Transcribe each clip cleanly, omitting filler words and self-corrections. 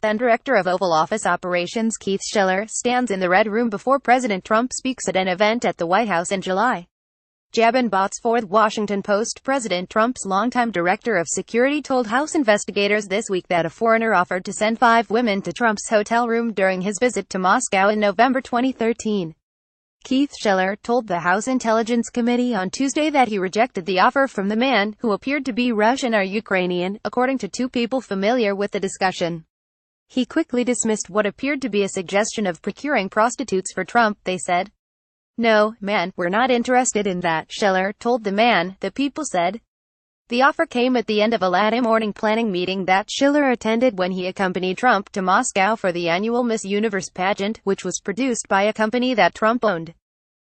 Thendirector of Oval Office Operations Keith Schiller stands in the Red Room before President Trump speaks at an event at the White House in July. Jabin, BotsfordThe, Washington Post. President Trump's longtime director of security told House investigators this week that a foreigner offered to send 5 women to Trump's hotel room during his visit to Moscow in November 2013. Keith Schiller told the House Intelligence Committee on Tuesday that he rejected the offer from the man, who appeared to be Russian or Ukrainian, according to 2 people familiar with the discussion. He quickly dismissed what appeared to be a suggestion of procuring prostitutes for Trump, they said. "No, man, we're not interested in that," Schiller told the man, the people said. The offer came at the end of a late morning planning meeting that Schiller attended when he accompanied Trump to Moscow for the annual Miss Universe pageant, which was produced by a company that Trump owned.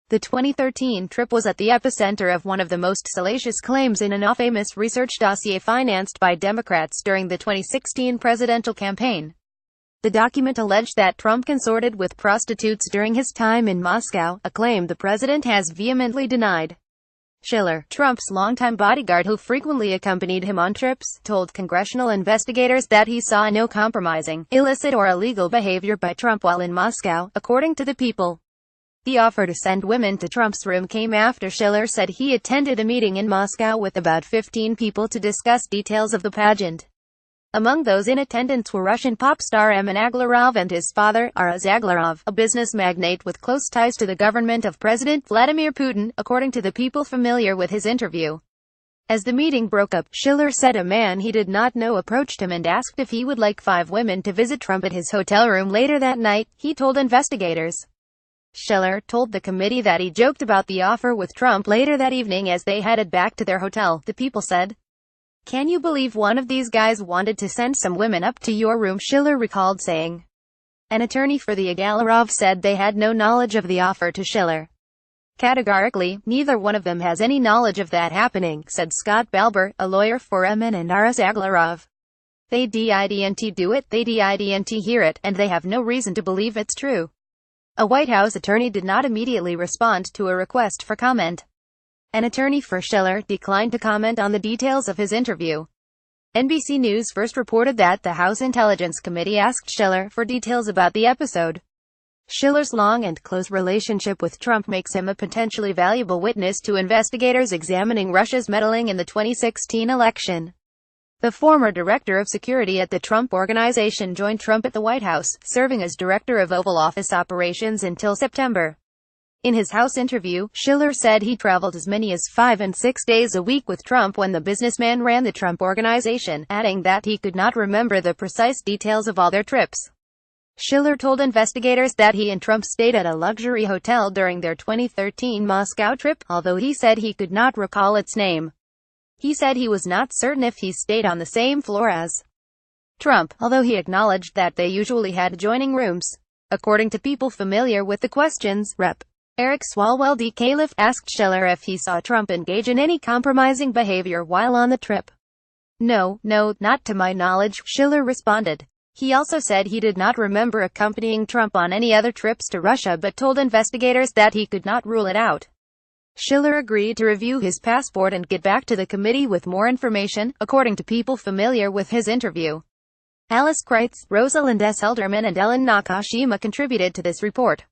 The 2013 trip was at the epicenter of one of the most salacious claims in an infamous research dossier financed by Democrats during the 2016 presidential campaign. The document alleged that Trump consorted with prostitutes during his time in Moscow, a claim the president has vehemently denied. Schiller, Trump's longtime bodyguard who frequently accompanied him on trips, told congressional investigators that he saw no compromising, illicit or illegal behavior by Trump while in Moscow, according to the people. The offer to send women to Trump's room came after Schiller said he attended a meeting in Moscow with about 15 people to discuss details of the pageant. Among those in attendance were Russian pop star Emin Aglarov and his father, Aras Aglarov, a business magnate with close ties to the government of President Vladimir Putin, according to the people familiar with his interview. As the meeting broke up, Schiller said a man he did not know approached him and asked if he would like 5 women to visit Trump at his hotel room later that night, he told investigators. Schiller told the committee that he joked about the offer with Trump later that evening as they headed back to their hotel, the people said. "Can you believe one of these guys wanted to send some women up to your room?" Schiller recalled saying. An attorney for the Aglarov said they had no knowledge of the offer to Schiller. "Categorically, neither one of them has any knowledge of that happening," said Scott Balber, a lawyer for Emin and Aras Aglarov. "They didn't do it, they didn't hear it, and they have no reason to believe it's true." A White House attorney did not immediately respond to a request for comment. An attorney for Schiller declined to comment on the details of his interview. NBC News first reported that the House Intelligence Committee asked Schiller for details about the episode. Schiller's long and close relationship with Trump makes him a potentially valuable witness to investigators examining Russia's meddling in the 2016 election. The former director of security at the Trump Organization joined Trump at the White House, serving as director of Oval Office operations until September. In his House interview, Schiller said he traveled as many as 5 and 6 days a week with Trump when the businessman ran the Trump Organization, adding that he could not remember the precise details of all their trips. Schiller told investigators that he and Trump stayed at a luxury hotel during their 2013 Moscow trip, although he said he could not recall its name. He said he was not certain if he stayed on the same floor as Trump, although he acknowledged that they usually had adjoining rooms. According to people familiar with the questions, Rep. Eric Swalwell Caliph asked Schiller if he saw Trump engage in any compromising behavior while on the trip. No, not to my knowledge," Schiller responded. He also said he did not remember accompanying Trump on any other trips to Russia but told investigators that he could not rule it out. Schiller agreed to review his passport and get back to the committee with more information, according to people familiar with his interview. Alice Kreitz, Rosalind S. Elderman and Ellen Nakashima contributed to this report.